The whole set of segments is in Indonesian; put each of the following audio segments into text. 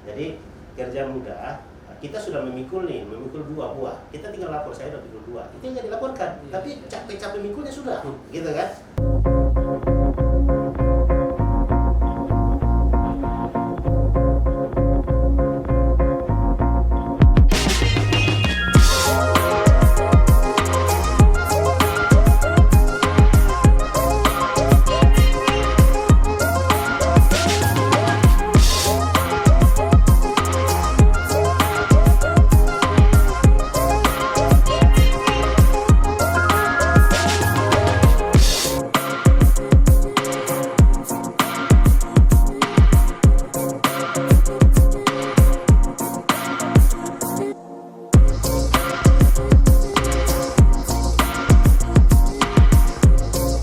Jadi kerja mudah, kita sudah memikul dua buah. Kita tinggal lapor, saya udah mikul dua. Itu yang nggak dilaporkan, tapi capek-capek mikulnya sudah, gitu kan?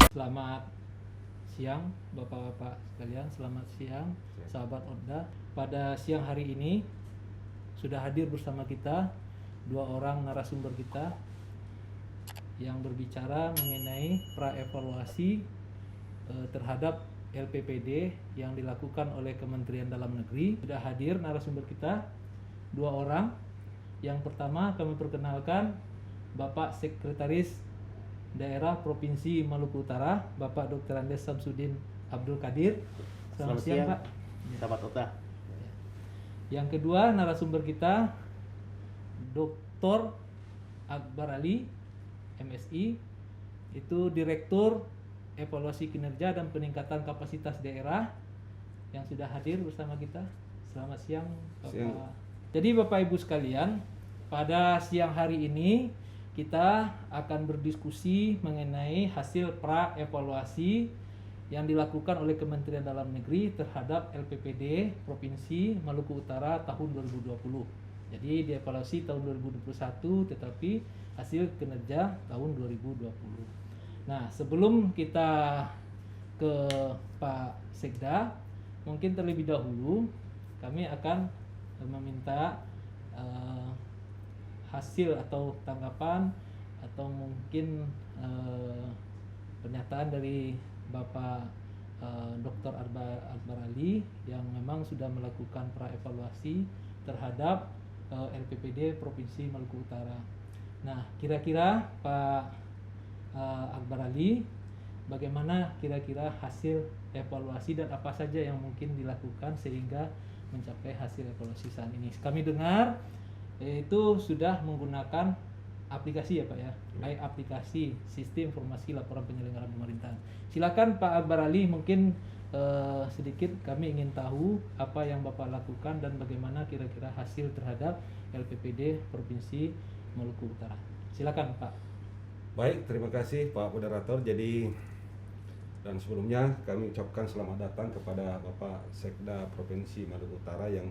Selamat siang Bapak-Bapak sekalian, selamat siang sahabat Odda. Pada siang hari ini sudah hadir bersama kita dua orang narasumber kita yang berbicara mengenai pra-evaluasi terhadap LPPD yang dilakukan oleh Kementerian Dalam Negeri. Sudah hadir narasumber kita dua orang. Yang pertama kami perkenalkan Bapak Sekretaris Daerah Provinsi Maluku Utara, Bapak Dr. Andes Samsudin Abdul Qadir. Selamat siang, Pak. Sahabat Odda. Yang kedua narasumber kita Dr. Akbar Ali, MSI, itu Direktur Evaluasi Kinerja dan Peningkatan Kapasitas Daerah yang sudah hadir bersama kita. Selamat siang, Bapak. Siang. Jadi Bapak Ibu sekalian, pada siang hari ini kita akan berdiskusi mengenai hasil pra-evaluasi yang dilakukan oleh Kementerian Dalam Negeri terhadap LPPD Provinsi Maluku Utara tahun 2020. Jadi dievaluasi tahun 2021 tetapi hasil kinerja tahun 2020. Nah, sebelum kita ke Pak Sekda, mungkin terlebih dahulu kami akan meminta hasil atau tanggapan atau mungkin pernyataan dari Bapak Dr. Akbar Ali yang memang sudah melakukan pra-evaluasi terhadap LPPD Provinsi Maluku Utara. Nah, kira-kira Pak Akbar Ali, bagaimana kira-kira hasil evaluasi dan apa saja yang mungkin dilakukan sehingga mencapai hasil evaluasi saat ini? Kami dengar itu sudah menggunakan aplikasi ya Pak ya, baik aplikasi Sistem Informasi Laporan Penyelenggaraan Pemerintahan. Silakan Pak Akbar Ali, mungkin sedikit kami ingin tahu apa yang Bapak lakukan dan bagaimana kira-kira hasil terhadap LPPD Provinsi Maluku Utara. Silakan Pak. Baik, terima kasih Pak Moderator. Jadi dan sebelumnya kami ucapkan selamat datang kepada Bapak Sekda Provinsi Maluku Utara yang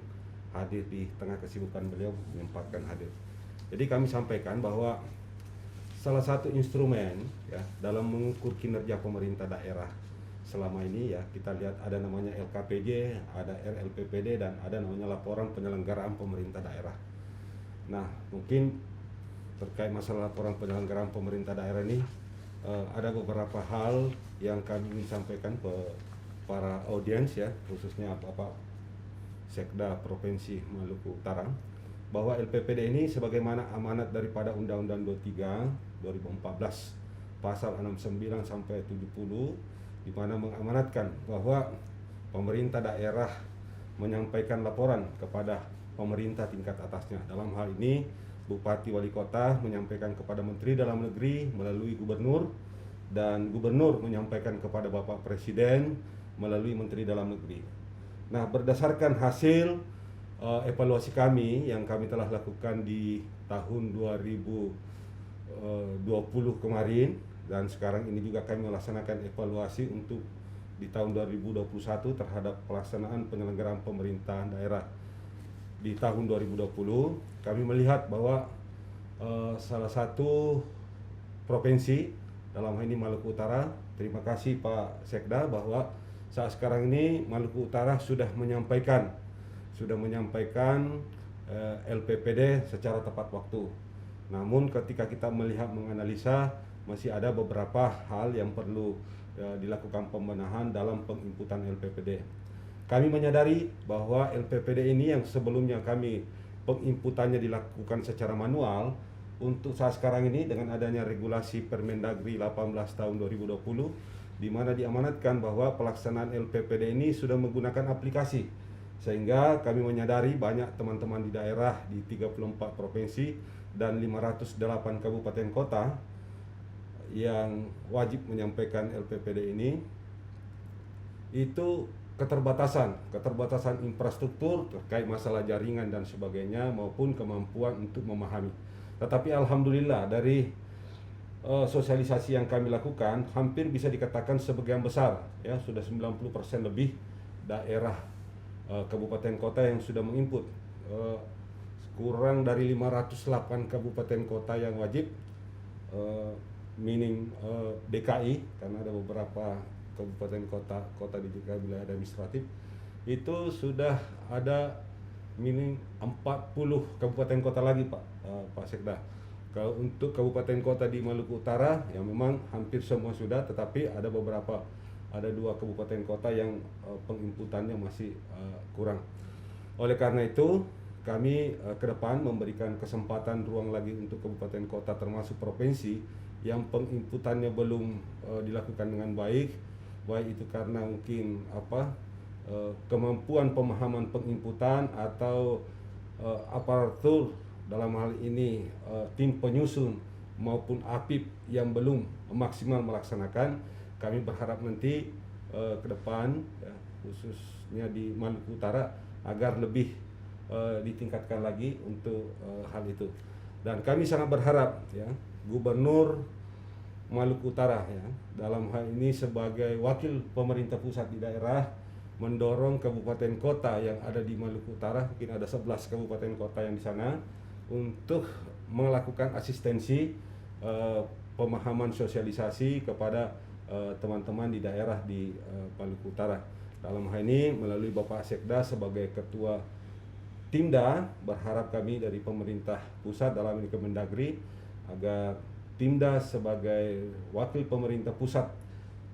hadir di tengah kesibukan beliau menyempatkan hadir. Jadi kami sampaikan bahwa salah satu instrumen ya dalam mengukur kinerja pemerintah daerah selama ini ya kita lihat ada namanya LKPJ, ada RLPPD dan ada namanya laporan penyelenggaraan pemerintah daerah. Nah, mungkin terkait masalah laporan penyelenggaraan pemerintah daerah ini ada beberapa hal yang kami ingin sampaikan ke para audiens ya, khususnya Bapak Sekda Provinsi Maluku Utara, bahwa LPPD ini sebagaimana amanat daripada Undang-Undang 23 2014 pasal 69 sampai 70 di mana mengamanatkan bahwa pemerintah daerah menyampaikan laporan kepada pemerintah tingkat atasnya. Dalam hal ini Bupati Wali Kota menyampaikan kepada Menteri Dalam Negeri melalui Gubernur dan Gubernur menyampaikan kepada Bapak Presiden melalui Menteri Dalam Negeri. Nah, berdasarkan hasil evaluasi kami yang kami telah lakukan di tahun 2020 kemarin dan sekarang ini juga kami melaksanakan evaluasi untuk di tahun 2021 terhadap pelaksanaan penyelenggaraan pemerintahan daerah di tahun 2020, kami melihat bahwa salah satu provinsi dalam hal ini Maluku Utara, terima kasih Pak Sekda bahwa saat sekarang ini Maluku Utara sudah menyampaikan LPPD secara tepat waktu. Namun ketika kita melihat menganalisa masih ada beberapa hal yang perlu dilakukan pembenahan dalam penginputan LPPD. kami menyadari bahwa LPPD ini yang sebelumnya kami penginputannya dilakukan secara manual, untuk saat sekarang ini dengan adanya regulasi Permendagri 18 tahun 2020 di mana diamanatkan bahwa pelaksanaan LPPD ini sudah menggunakan aplikasi, sehingga kami menyadari banyak teman-teman di daerah di 34 provinsi dan 508 kabupaten kota yang wajib menyampaikan LPPD ini itu keterbatasan infrastruktur terkait masalah jaringan dan sebagainya maupun kemampuan untuk memahami. Tetapi alhamdulillah dari sosialisasi yang kami lakukan hampir bisa dikatakan sebagian besar ya sudah 90% lebih daerah kabupaten kota yang sudah menginput. Kurang dari 508 kabupaten kota yang wajib, minim DKI karena ada beberapa kabupaten kota di DKI wilayah administratif itu sudah ada minim 40 kabupaten kota lagi Pak Sekda. Kalau untuk kabupaten kota di Maluku Utara yang memang hampir semua sudah, tetapi ada 2 kabupaten kota yang penginputannya masih kurang. Oleh karena itu kami ke depan memberikan kesempatan ruang lagi untuk kabupaten kota termasuk provinsi yang penginputannya belum dilakukan dengan baik itu karena mungkin kemampuan pemahaman penginputan atau aparatur dalam hal ini tim penyusun maupun APIP yang belum maksimal melaksanakan. Kami berharap nanti ke depan ya, khususnya di Maluku Utara agar lebih ditingkatkan lagi untuk hal itu. Dan kami sangat berharap ya Gubernur Maluku Utara ya dalam hal ini sebagai wakil pemerintah pusat di daerah mendorong kabupaten kota yang ada di Maluku Utara, mungkin ada 11 kabupaten kota yang di sana, untuk melakukan asistensi pemahaman sosialisasi kepada teman-teman di daerah di Maluku Utara. Dalam hal ini melalui Bapak Sekda sebagai ketua Timda, berharap kami dari pemerintah pusat dalam ini Kemendagri agar Timda sebagai wakil pemerintah pusat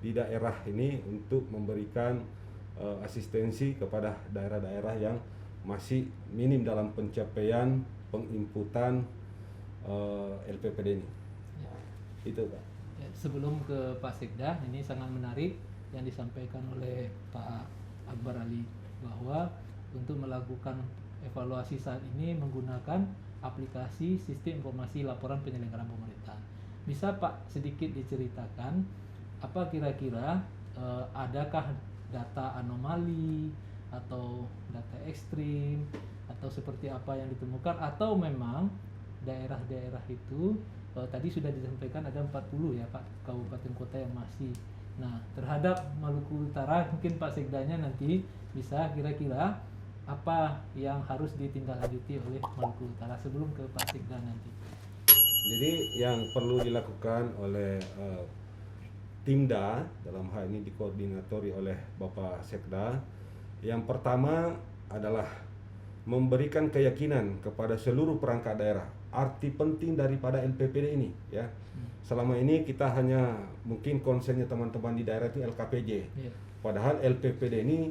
di daerah ini untuk memberikan asistensi kepada daerah-daerah yang masih minim dalam pencapaian penginputan LPPD ini. Ya. Itu Pak. Ya, sebelum ke Pak Sekda, ini sangat menarik yang disampaikan oleh Pak Akbar Ali bahwa untuk melakukan evaluasi saat ini menggunakan aplikasi sistem informasi laporan penyelenggaraan pemerintah. Bisa Pak sedikit diceritakan apa kira-kira adakah data anomali atau data ekstrim atau seperti apa yang ditemukan, atau memang daerah-daerah itu tadi sudah disampaikan ada 40 ya Pak kabupaten kota yang masih. Nah, terhadap Maluku Utara mungkin Pak Sekdanya nanti bisa kira-kira apa yang harus ditindaklanjuti oleh Maluku Utara sebelum ke Pak Sekda nanti. Jadi yang perlu dilakukan oleh Timda dalam hal ini dikoordinatori oleh Bapak Sekda, yang pertama adalah memberikan keyakinan kepada seluruh perangkat daerah arti penting daripada LPPD ini ya. Selama ini kita hanya mungkin konsennya teman-teman di daerah itu LKPJ. Padahal LPPD ini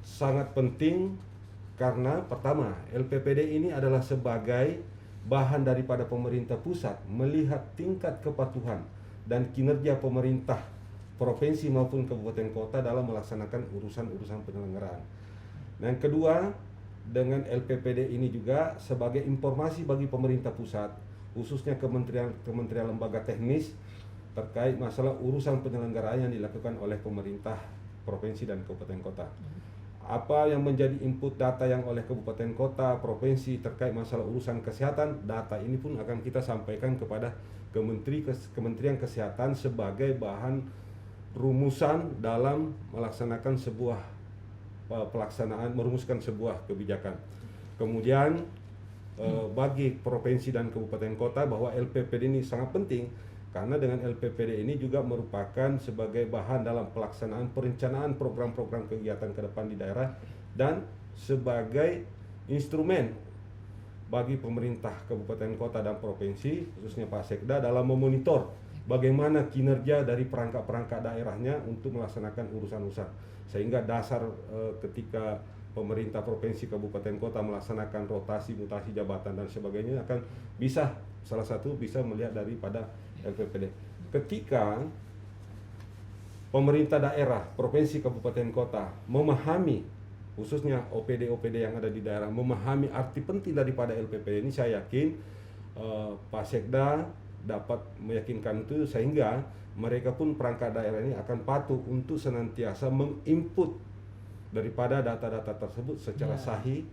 sangat penting karena pertama LPPD ini adalah sebagai bahan daripada pemerintah pusat melihat tingkat kepatuhan dan kinerja pemerintah provinsi maupun kabupaten kota dalam melaksanakan urusan-urusan penyelenggaraan. Dan yang kedua, dengan LPPD ini juga sebagai informasi bagi pemerintah pusat, khususnya kementerian lembaga teknis terkait masalah urusan penyelenggaraan yang dilakukan oleh pemerintah provinsi dan kabupaten kota. Apa yang menjadi input data yang oleh kabupaten kota, provinsi terkait masalah urusan kesehatan, data ini pun akan kita sampaikan kepada Kementerian Kesehatan sebagai bahan rumusan dalam melaksanakan sebuah merumuskan sebuah kebijakan. Kemudian bagi provinsi dan kabupaten kota bahwa LPPD ini sangat penting karena dengan LPPD ini juga merupakan sebagai bahan dalam pelaksanaan perencanaan program-program kegiatan ke depan di daerah dan sebagai instrumen bagi pemerintah kabupaten kota dan provinsi khususnya Pak Sekda dalam memonitor bagaimana kinerja dari perangkat-perangkat daerahnya untuk melaksanakan urusan-urusan, sehingga dasar ketika pemerintah provinsi, kabupaten, kota melaksanakan rotasi, mutasi jabatan dan sebagainya akan bisa, salah satu bisa melihat daripada LPPD. Ketika pemerintah daerah, provinsi, kabupaten, kota memahami, khususnya OPD-OPD yang ada di daerah, memahami arti penting daripada LPPD ini, saya yakin Pak Sekda dapat meyakinkan itu, sehingga mereka pun perangkat daerah ini akan patuh untuk senantiasa menginput daripada data-data tersebut secara sahih,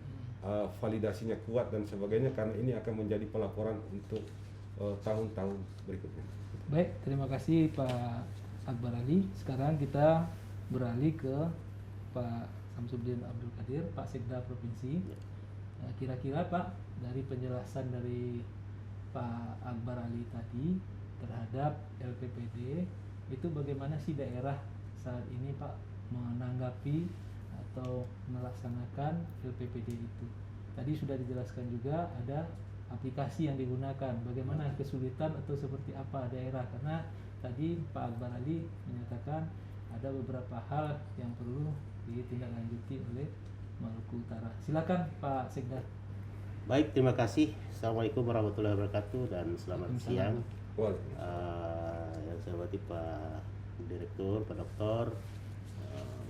validasinya kuat dan sebagainya, karena ini akan menjadi pelaporan untuk tahun-tahun berikutnya. Baik, terima kasih Pak Akbar Ali. Sekarang kita beralih ke Pak Samsudin Abdul Qadir, Pak Sekda Provinsi. Kira-kira Pak, dari penjelasan dari Pak Akbar Ali tadi terhadap LPPD itu bagaimana sih daerah saat ini Pak menanggapi atau melaksanakan LPPD itu? Tadi sudah dijelaskan juga ada aplikasi yang digunakan. Bagaimana kesulitan atau seperti apa daerah? Karena tadi Pak Akbar Ali menyatakan ada beberapa hal yang perlu ditindaklanjuti oleh Maluku Utara. Silakan Pak Sekda. Baik, terima kasih. Assalamualaikum warahmatullahi wabarakatuh dan selamat siang. Yang saya hormati Pak Direktur, Pak Doktor,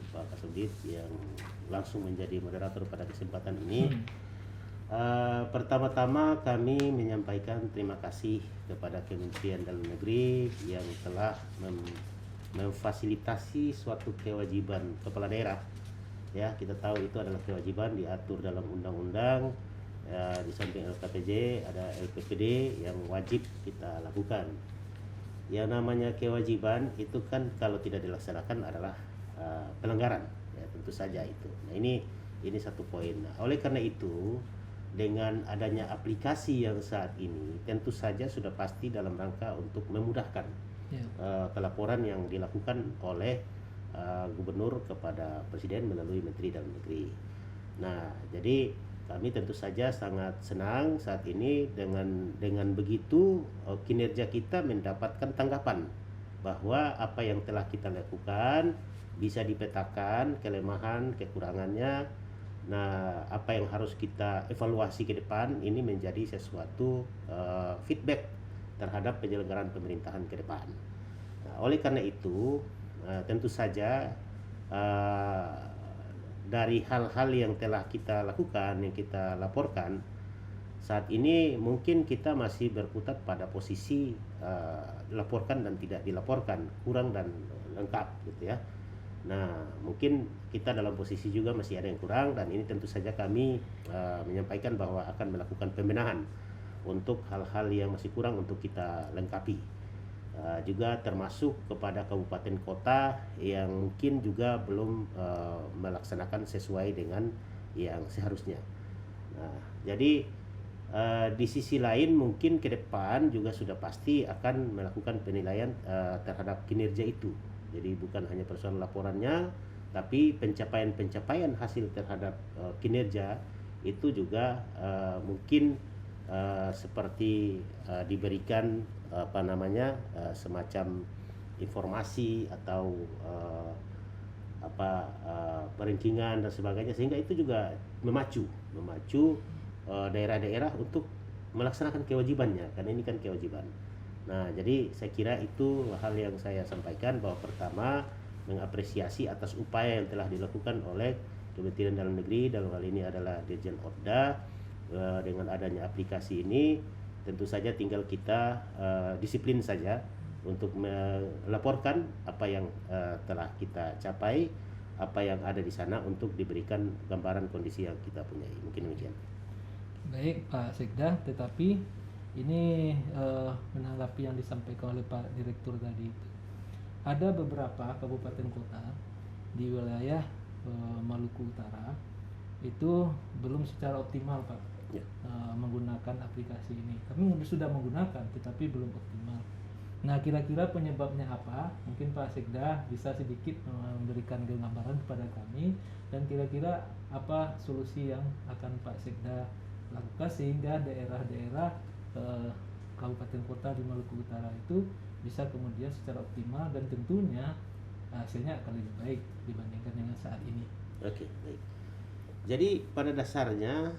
Pak Kasubdit yang langsung menjadi moderator pada kesempatan ini. Pertama-tama kami menyampaikan terima kasih kepada Kementerian Dalam Negeri yang telah memfasilitasi suatu kewajiban kepala daerah. Ya, kita tahu itu adalah kewajiban diatur dalam undang-undang. Ya, di samping LKPJ ada LPPD yang wajib kita lakukan. Yang namanya kewajiban itu kan kalau tidak dilaksanakan adalah pelanggaran. Ya, tentu saja itu. Nah, ini satu poin. Nah, oleh karena itu, dengan adanya aplikasi yang saat ini tentu saja sudah pasti dalam rangka untuk memudahkan pelaporan yang dilakukan oleh gubernur kepada presiden melalui Menteri Dalam Negeri. Nah, jadi kami tentu saja sangat senang saat ini dengan begitu kinerja kita mendapatkan tanggapan bahwa apa yang telah kita lakukan bisa dipetakan kelemahan, kekurangannya. Nah, apa yang harus kita evaluasi ke depan ini menjadi sesuatu feedback terhadap penyelenggaraan pemerintahan ke depan. Nah, oleh karena itu tentu saja dari hal-hal yang telah kita lakukan, yang kita laporkan saat ini, mungkin kita masih berkutat pada posisi dilaporkan dan tidak dilaporkan, kurang dan lengkap gitu ya. Nah, mungkin kita dalam posisi juga masih ada yang kurang, dan ini tentu saja kami menyampaikan bahwa akan melakukan pembenahan untuk hal-hal yang masih kurang untuk kita lengkapi. Juga termasuk kepada kabupaten kota yang mungkin juga belum melaksanakan sesuai dengan yang seharusnya. Nah, jadi di sisi lain mungkin ke depan juga sudah pasti akan melakukan penilaian terhadap kinerja itu. Jadi bukan hanya persoalan laporannya, tapi pencapaian hasil terhadap kinerja itu juga mungkin seperti diberikan semacam informasi atau perankingan dan sebagainya, sehingga itu juga memacu daerah-daerah untuk melaksanakan kewajibannya, karena ini kan kewajiban. Nah, jadi saya kira itu hal yang saya sampaikan, bahwa pertama mengapresiasi atas upaya yang telah dilakukan oleh Kementerian Dalam Negeri, dalam hal ini adalah Dirjen Odda. Dengan adanya aplikasi ini tentu saja tinggal kita disiplin saja untuk melaporkan apa yang telah kita capai, apa yang ada di sana, untuk diberikan gambaran kondisi yang kita punyai. Mungkin demikian. Baik Pak Sekda, tetapi ini menanggapi yang disampaikan oleh Pak Direktur tadi itu, ada beberapa kabupaten kota di wilayah Maluku Utara itu belum secara optimal Pak menggunakan aplikasi ini. Kami sudah menggunakan tetapi belum optimal. Nah, kira-kira penyebabnya apa? Mungkin Pak Sekda bisa sedikit memberikan gambaran kepada kami, dan kira-kira apa solusi yang akan Pak Sekda lakukan sehingga daerah-daerah kabupaten kota di Maluku Utara itu bisa kemudian secara optimal dan tentunya hasilnya akan lebih baik dibandingkan dengan saat ini. Oke, baik. Jadi pada dasarnya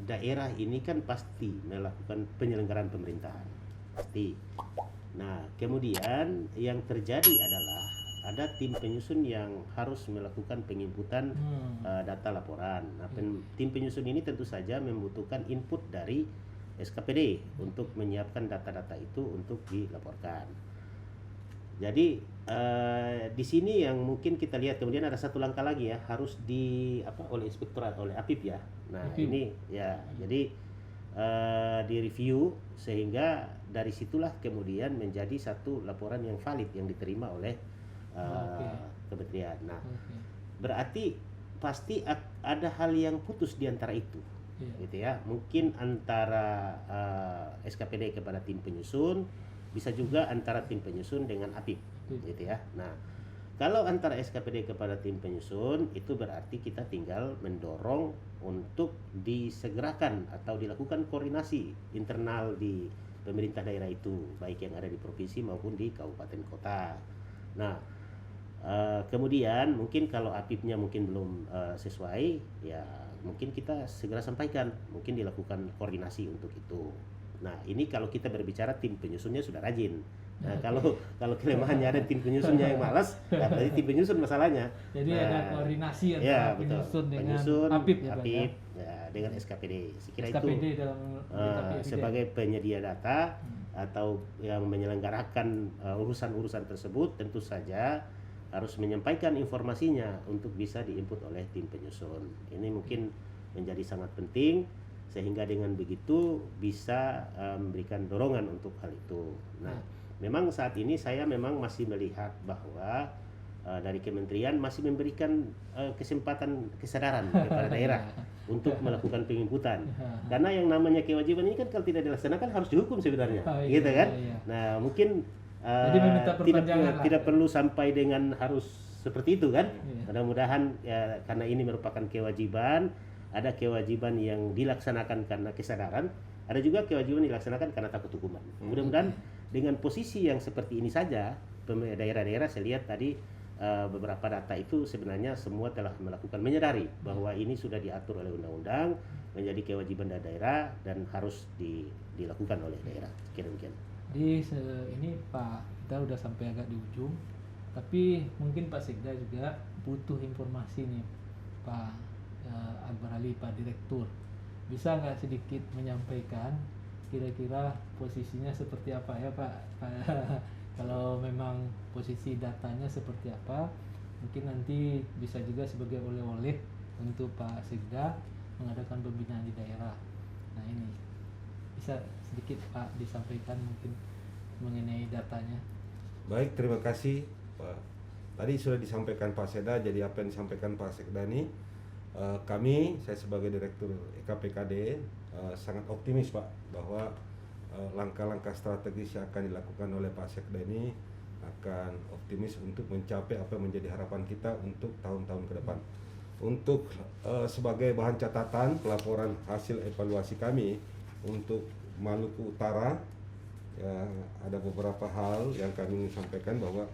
daerah ini kan pasti melakukan penyelenggaraan pemerintahan, pasti. Nah, kemudian yang terjadi adalah ada tim penyusun yang harus melakukan penginputan data laporan. Nah, tim penyusun ini tentu saja membutuhkan input dari SKPD untuk menyiapkan data-data itu untuk dilaporkan. Jadi di sini yang mungkin kita lihat kemudian ada satu langkah lagi ya, harus oleh inspektorat, oleh APIP ya. Nah, ini ya, jadi di review sehingga dari situlah kemudian menjadi satu laporan yang valid yang diterima oleh kementerian. Nah, berarti pasti ada hal yang putus di antara itu, gitu ya. Mungkin antara SKPD kepada tim penyusun, bisa juga antara tim penyusun dengan APIP, gitu ya. Nah, kalau antara SKPD kepada tim penyusun itu berarti kita tinggal mendorong untuk disegerakan atau dilakukan koordinasi internal di pemerintah daerah itu, baik yang ada di provinsi maupun di kabupaten kota. Nah, kemudian mungkin kalau APIP-nya mungkin belum sesuai, ya mungkin kita segera sampaikan, mungkin dilakukan koordinasi untuk itu. Nah, ini kalau kita berbicara tim penyusunnya sudah rajin. Nah, kalau kelemahannya ada tim penyusunnya yang malas, ya berarti tim penyusun masalahnya. Jadi ada koordinasi antara ya, penyusun dengan penyusun, APIP ya, APIP ya, dengan SKPD. Sekira SKPD itu dalam sebagai penyedia data atau yang menyelenggarakan urusan-urusan tersebut, tentu saja harus menyampaikan informasinya untuk bisa diinput oleh tim penyusun. Ini mungkin menjadi sangat penting, sehingga dengan begitu bisa memberikan dorongan untuk hal itu. Nah, memang saat ini saya memang masih melihat bahwa dari kementerian masih memberikan kesadaran kepada daerah untuk melakukan penginputan. Karena yang namanya kewajiban ini kan kalau tidak dilaksanakan harus dihukum sebenarnya, gitu kan? Nah, mungkin tidak perlu sampai dengan harus seperti itu kan? Mudah-mudahan ya, karena ini merupakan kewajiban, ada kewajiban yang dilaksanakan karena kesadaran, ada juga kewajiban dilaksanakan karena takut hukuman. Mudah-mudahan dengan posisi yang seperti ini saja, daerah-daerah saya lihat tadi beberapa data itu sebenarnya semua telah menyadari bahwa ini sudah diatur oleh undang-undang, menjadi kewajiban daerah dan harus dilakukan oleh daerah. Kira-kira. Jadi ini Pak, kita udah sampai agak di ujung, tapi mungkin Pak Sekda juga butuh informasi nih, Pak Akbar Ali, Pak Direktur. Bisa nggak sedikit menyampaikan kira-kira posisinya seperti apa ya Pak? Kalau memang posisi datanya seperti apa, mungkin nanti bisa juga sebagai oleh-oleh untuk Pak Sekda mengadakan pembinaan di daerah. Nah, ini bisa sedikit Pak disampaikan mungkin mengenai datanya. Baik, terima kasih Pak. Tadi sudah disampaikan Pak Sekda, jadi apa yang disampaikan Pak Sekda ini saya sebagai Direktur EKPKD sangat optimis Pak bahwa langkah-langkah strategis yang akan dilakukan oleh Pak Sekda ini akan optimis untuk mencapai apa yang menjadi harapan kita untuk tahun-tahun ke depan. Untuk sebagai bahan catatan pelaporan hasil evaluasi kami untuk Maluku Utara, ya, ada beberapa hal yang kami ingin sampaikan bahwa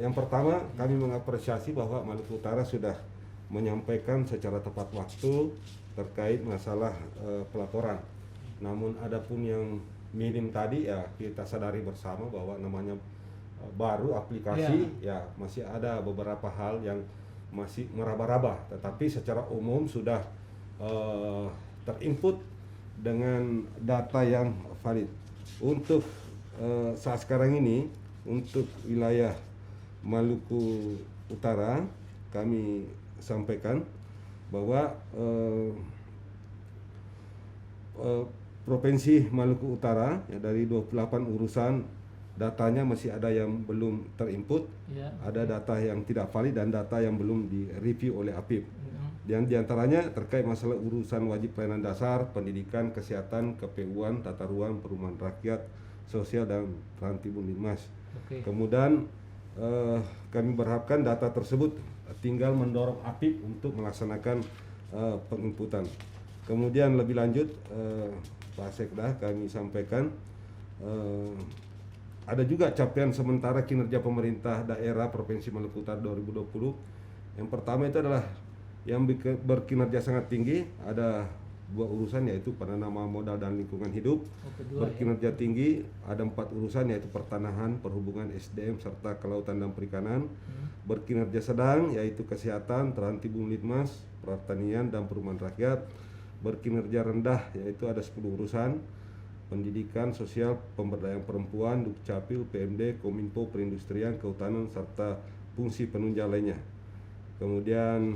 yang pertama kami mengapresiasi bahwa Maluku Utara sudah menyampaikan secara tepat waktu terkait masalah pelaporan. Namun adapun yang minim tadi ya kita sadari bersama bahwa namanya baru aplikasi ya masih ada beberapa hal yang masih meraba-raba, tetapi secara umum sudah terinput dengan data yang valid. Untuk saat sekarang ini untuk wilayah Maluku Utara kami sampaikan bahwa Provinsi Maluku Utara ya, dari 28 urusan datanya masih ada yang belum terinput, ada data yang tidak valid dan data yang belum direview oleh APIP. Yang diantaranya terkait masalah urusan wajib pelayanan dasar, pendidikan, kesehatan, KPU-an, tata ruang, perumahan rakyat, sosial dan Rantibun Dimas. Kemudian kami berharapkan data tersebut tinggal mendorong APIP untuk melaksanakan penginputan. Kemudian lebih lanjut Pak Sekda kami sampaikan ada juga capaian sementara kinerja pemerintah daerah Provinsi Maluku Utara 2020. Yang pertama itu adalah yang berkinerja sangat tinggi, ada 2 urusan yaitu penanaman modal dan lingkungan hidup. Kedua, Berkinerja tinggi ada 4 urusan yaitu pertanahan, perhubungan SDM serta kelautan dan perikanan. Berkinerja sedang yaitu kesehatan, Trantibung Litmas, pertanian dan perumahan rakyat. Berkinerja rendah yaitu ada 10 urusan, pendidikan, sosial, pemberdayaan perempuan, Dukcapil, PMD, Kominfo, perindustrian, kehutanan serta fungsi penunjang lainnya. Kemudian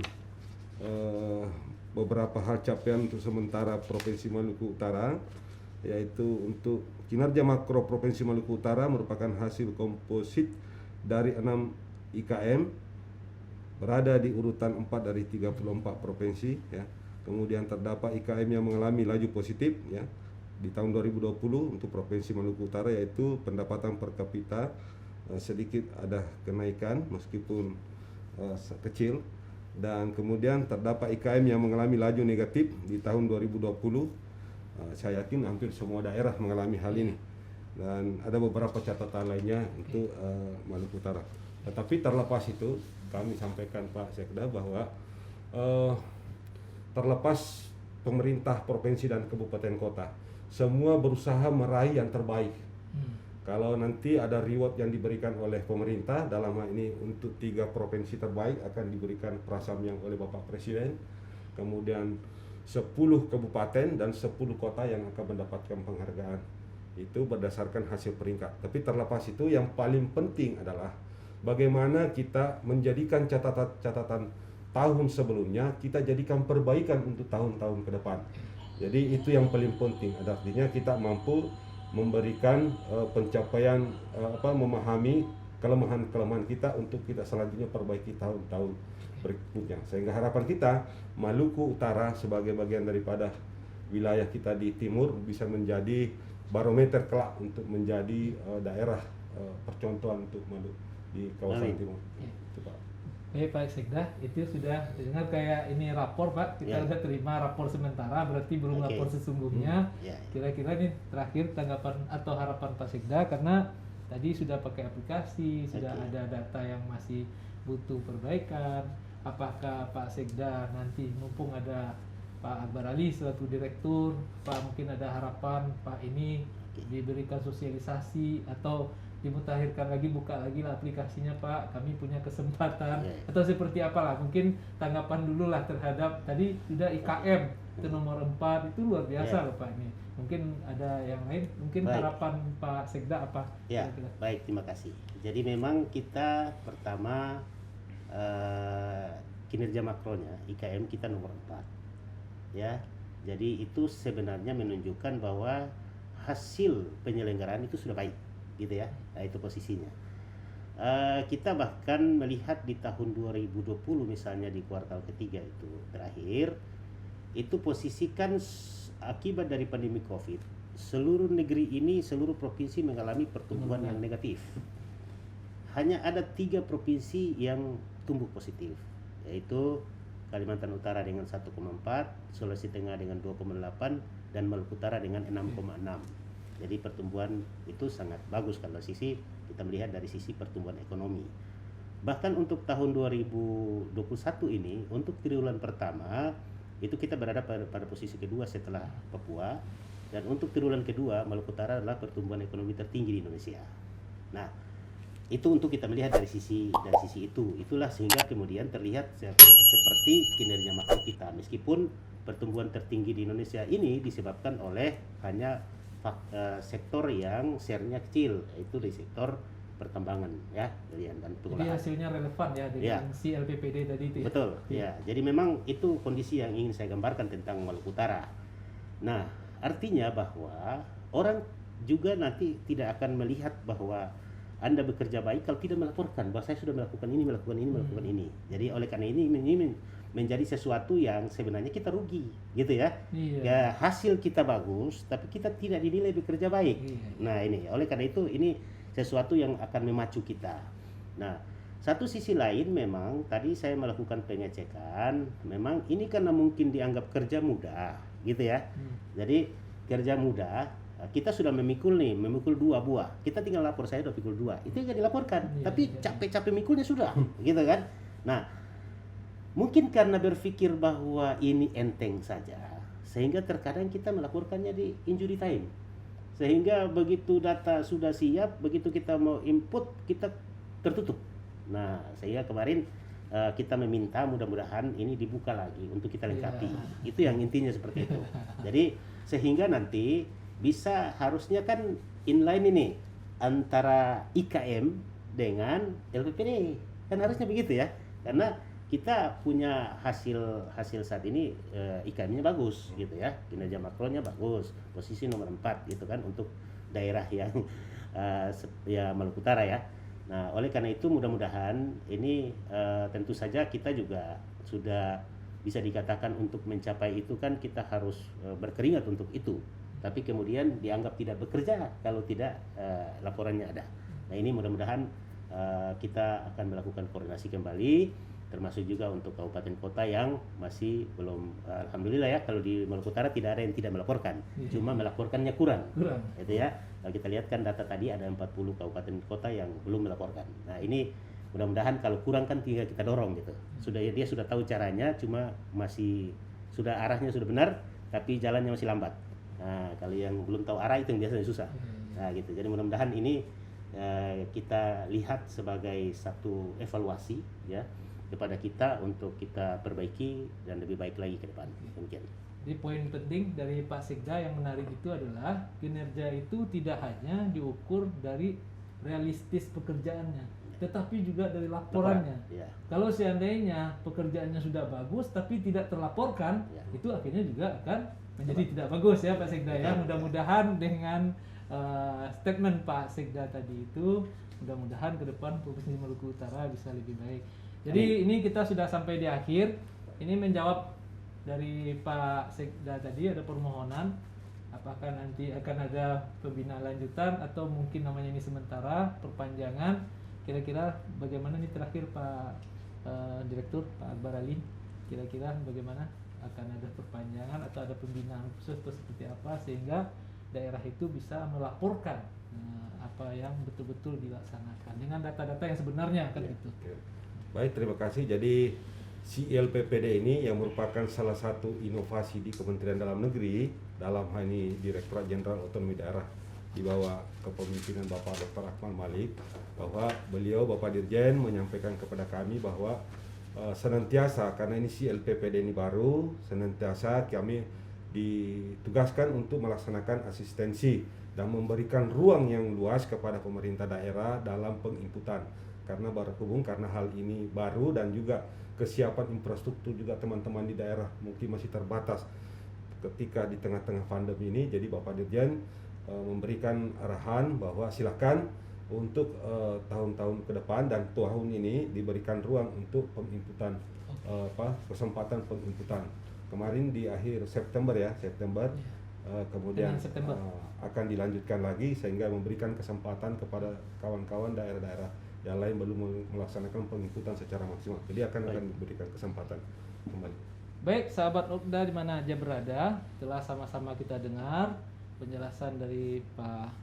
beberapa hal capaian untuk sementara Provinsi Maluku Utara, yaitu untuk kinerja makro Provinsi Maluku Utara merupakan hasil komposit dari 6 IKM, berada di urutan 4 dari 34 provinsi ya. Kemudian terdapat IKM yang mengalami laju positif ya di tahun 2020 untuk Provinsi Maluku Utara, yaitu pendapatan per kapita sedikit ada kenaikan meskipun kecil, dan kemudian terdapat IKM yang mengalami laju negatif di tahun 2020. Saya yakin hampir semua daerah mengalami hal ini, dan ada beberapa catatan lainnya untuk Maluku Utara. Tetapi terlepas itu kami sampaikan Pak Sekda bahwa terlepas pemerintah provinsi dan kabupaten kota semua berusaha meraih yang terbaik. Kalau nanti ada reward yang diberikan oleh pemerintah, dalam hal ini untuk 3 provinsi terbaik akan diberikan prasamyang oleh Bapak Presiden. Kemudian 10 kabupaten dan 10 kota yang akan mendapatkan penghargaan. Itu berdasarkan hasil peringkat. Tapi terlepas itu yang paling penting adalah bagaimana kita menjadikan catatan tahun sebelumnya, kita jadikan perbaikan untuk tahun-tahun ke depan. Jadi itu yang paling penting, artinya kita mampu memberikan pencapaian memahami kelemahan-kelemahan kita untuk kita selanjutnya perbaiki tahun-tahun berikutnya. Sehingga harapan kita Maluku Utara sebagai bagian daripada wilayah kita di timur bisa menjadi barometer kelak untuk menjadi daerah percontohan untuk Maluku di kawasan timur. Itu, Pak. Baik Pak Sekda, itu sudah dengar kayak ini rapor Pak, kita udah terima rapor sementara, berarti belum lapor sesungguhnya. Kira-kira nih terakhir tanggapan atau harapan Pak Sekda, karena tadi sudah pakai aplikasi, sudah ada data yang masih butuh perbaikan. Apakah Pak Sekda nanti mumpung ada Pak Akbar Ali selaku direktur, Pak mungkin ada harapan Pak ini diberikan sosialisasi atau dimutakhirkan lagi, buka lagi lah aplikasinya Pak, kami punya kesempatan atau seperti apalah, mungkin tanggapan dulu lah terhadap tadi sudah IKM itu nomor 4 itu luar biasa loh Pak ini, mungkin ada yang lain, mungkin harapan Pak Sekda apa? Baik, terima kasih. Jadi memang kita pertama kinerja makronya IKM kita nomor 4 ya, jadi itu sebenarnya menunjukkan bahwa hasil penyelenggaraan itu sudah baik gitu ya. Nah, itu posisinya. Kita bahkan melihat di tahun 2020 misalnya di kuartal ketiga itu terakhir, itu posisikan akibat dari pandemi Covid, seluruh negeri ini, seluruh provinsi mengalami pertumbuhan yang negatif. Hanya ada 3 provinsi yang tumbuh positif, yaitu Kalimantan Utara dengan 1,4, Sulawesi Tengah dengan 2,8, dan Maluku Utara dengan 6,6. Jadi pertumbuhan itu sangat bagus kalau kita melihat dari sisi pertumbuhan ekonomi. Bahkan untuk tahun 2021 ini, untuk triwulan pertama itu kita berada pada posisi kedua setelah Papua, dan untuk triwulan kedua Maluku Utara adalah pertumbuhan ekonomi tertinggi di Indonesia. Nah, itu untuk kita melihat dari sisi itu. Itulah sehingga kemudian terlihat seperti kinerja makro kita, meskipun pertumbuhan tertinggi di Indonesia ini disebabkan oleh hanya sektor yang share-nya kecil, yaitu di sektor pertambangan ya, dan pengolahan. Jadi hasilnya relevan ya dengan si LPPD tadi itu. Betul ya. Jadi memang itu kondisi yang ingin saya gambarkan tentang Maluku Utara. Nah, artinya bahwa orang juga nanti tidak akan melihat bahwa Anda bekerja baik kalau tidak melaporkan bahwa saya sudah melakukan ini, melakukan ini. Jadi oleh karena ini menjadi sesuatu yang sebenarnya kita rugi gitu ya. Ya, hasil kita bagus tapi kita tidak dinilai bekerja baik. Nah, ini oleh karena itu ini sesuatu yang akan memacu kita. Nah, satu sisi lain memang tadi saya melakukan pengecekan, memang ini karena mungkin dianggap kerja mudah gitu ya. Jadi kerja mudah kita sudah memikul 2 buah. Kita tinggal lapor, saya udah pikul 2. Itu yang dilaporkan. Tapi capek-capek mikulnya sudah, gitu kan. Nah, mungkin karena berpikir bahwa ini enteng saja, sehingga terkadang kita melaporkannya di injury time. Sehingga begitu data sudah siap, begitu kita mau input, kita tertutup. Nah, sehingga kemarin kita meminta mudah-mudahan ini dibuka lagi untuk kita lengkapi. Itu yang intinya seperti itu. Jadi sehingga nanti bisa, harusnya kan inline ini antara IKM dengan LPPD, kan harusnya begitu ya, karena kita punya hasil saat ini, IKM-nya bagus gitu ya, kinerja makronya bagus, posisi nomor 4 gitu kan untuk daerah yang ya Maluku Utara ya. Nah, oleh karena itu mudah-mudahan ini tentu saja kita juga sudah bisa dikatakan untuk mencapai itu kan kita harus berkeringat untuk itu. Tapi kemudian dianggap tidak bekerja kalau tidak laporannya ada. Nah, ini mudah-mudahan kita akan melakukan koordinasi kembali, termasuk juga untuk kabupaten kota yang masih belum, alhamdulillah ya, kalau di Maluku Utara tidak ada yang tidak melaporkan, cuma melaporkannya kurang. Itu ya. Kalau kita lihat kan data tadi ada 40 kabupaten kota yang belum melaporkan. Nah, ini mudah-mudahan kalau kurang kan tinggal kita dorong gitu. Dia sudah tahu caranya, cuma masih arahnya sudah benar, tapi jalannya masih lambat. Nah, kalau yang belum tahu arah itu yang biasanya susah. Nah, gitu. Jadi mudah-mudahan ini kita lihat sebagai satu evaluasi ya kepada kita untuk kita perbaiki dan lebih baik lagi ke depan. Demikian. Jadi poin penting dari Pak Sekda yang menarik itu adalah kinerja itu tidak hanya diukur dari realistis pekerjaannya, tetapi juga dari laporannya. Ya. Kalau seandainya pekerjaannya sudah bagus tapi tidak terlaporkan, itu akhirnya juga akan menjadi tidak bagus ya Pak Sekda ya. Mudah-mudahan dengan statement Pak Sekda tadi itu, mudah-mudahan ke depan Provinsi Maluku Utara bisa lebih baik. Jadi ini kita sudah sampai di akhir. Ini menjawab dari Pak Sekda tadi, ada permohonan apakah nanti akan ada pembinaan lanjutan atau mungkin namanya ini sementara perpanjangan. Kira-kira bagaimana nih terakhir Pak Direktur Pak Akbar Ali, kira-kira bagaimana, akan ada perpanjangan atau ada pembinaan khusus atau seperti apa sehingga daerah itu bisa melaporkan apa yang betul-betul dilaksanakan dengan data-data yang sebenarnya kan gitu. Baik, terima kasih. Jadi CLPPD ini yang merupakan salah satu inovasi di Kementerian Dalam Negeri, dalam hal ini Direktorat Jenderal Otonomi Daerah di bawah kepemimpinan Bapak Dr. Akmal Malik, bahwa beliau Bapak Dirjen menyampaikan kepada kami bahwa senantiasa, karena ini CLPPD ini baru, senantiasa kami ditugaskan untuk melaksanakan asistensi dan memberikan ruang yang luas kepada pemerintah daerah dalam penginputan. Karena berhubung karena hal ini baru dan juga kesiapan infrastruktur juga teman-teman di daerah mungkin masih terbatas ketika di tengah-tengah pandemi ini. Jadi Bapak Dirjen memberikan arahan bahwa silakan untuk tahun-tahun ke depan dan tahun ini diberikan ruang untuk penginputan, kesempatan penginputan. Kemarin di akhir September ya, kemudian akan dilanjutkan lagi sehingga memberikan kesempatan kepada kawan-kawan daerah-daerah yang lain belum melaksanakan penginputan secara maksimal. Jadi akan diberikan kesempatan kembali. Baik, sahabat Okda di mana aja berada, telah sama-sama kita dengar penjelasan dari Pak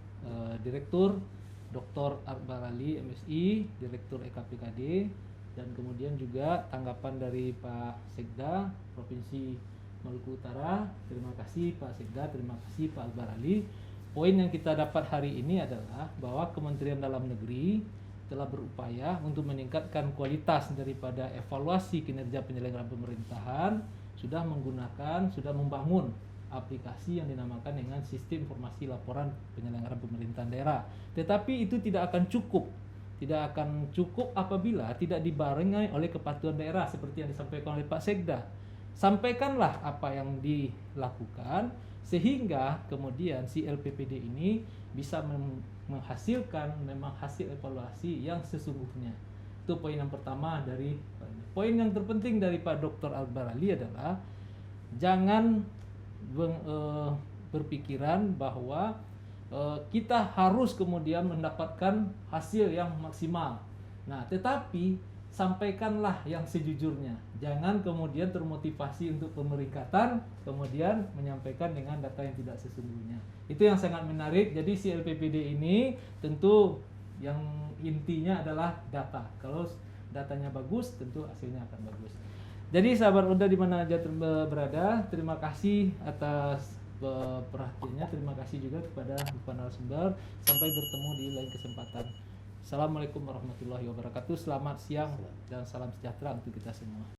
Direktur Dr. Akbar Ali MSI, Direktur EKPKD, dan kemudian juga tanggapan dari Pak Sekda Provinsi Maluku Utara. Terima kasih Pak Sekda, terima kasih Pak Akbar Ali. Poin yang kita dapat hari ini adalah bahwa Kementerian Dalam Negeri telah berupaya untuk meningkatkan kualitas daripada evaluasi kinerja penyelenggaraan pemerintahan, sudah membangun aplikasi yang dinamakan dengan Sistem Informasi Laporan Penyelenggaraan Pemerintahan Daerah. Tetapi itu tidak akan cukup apabila tidak dibarengi oleh kepatuhan daerah seperti yang disampaikan oleh Pak Sekda. Sampaikanlah apa yang dilakukan sehingga kemudian si LPPD ini bisa menghasilkan memang hasil evaluasi yang sesungguhnya. Itu poin yang pertama dari poin yang terpenting dari Pak Dr. Akbar Ali adalah jangan berpikiran bahwa kita harus kemudian mendapatkan hasil yang maksimal. Nah, tetapi sampaikanlah yang sejujurnya. Jangan kemudian termotivasi untuk pemeringkatan, kemudian menyampaikan dengan data yang tidak sesungguhnya. Itu yang sangat menarik. Jadi si LPPD ini tentu yang intinya adalah data. Kalau datanya bagus, tentu hasilnya akan bagus. Jadi sahabat Oda di mana aja berada, terima kasih atas perhatiannya. Terima kasih juga kepada Bapak narasumber. Sampai bertemu di lain kesempatan. Assalamualaikum warahmatullahi wabarakatuh. Selamat siang dan salam sejahtera untuk kita semua.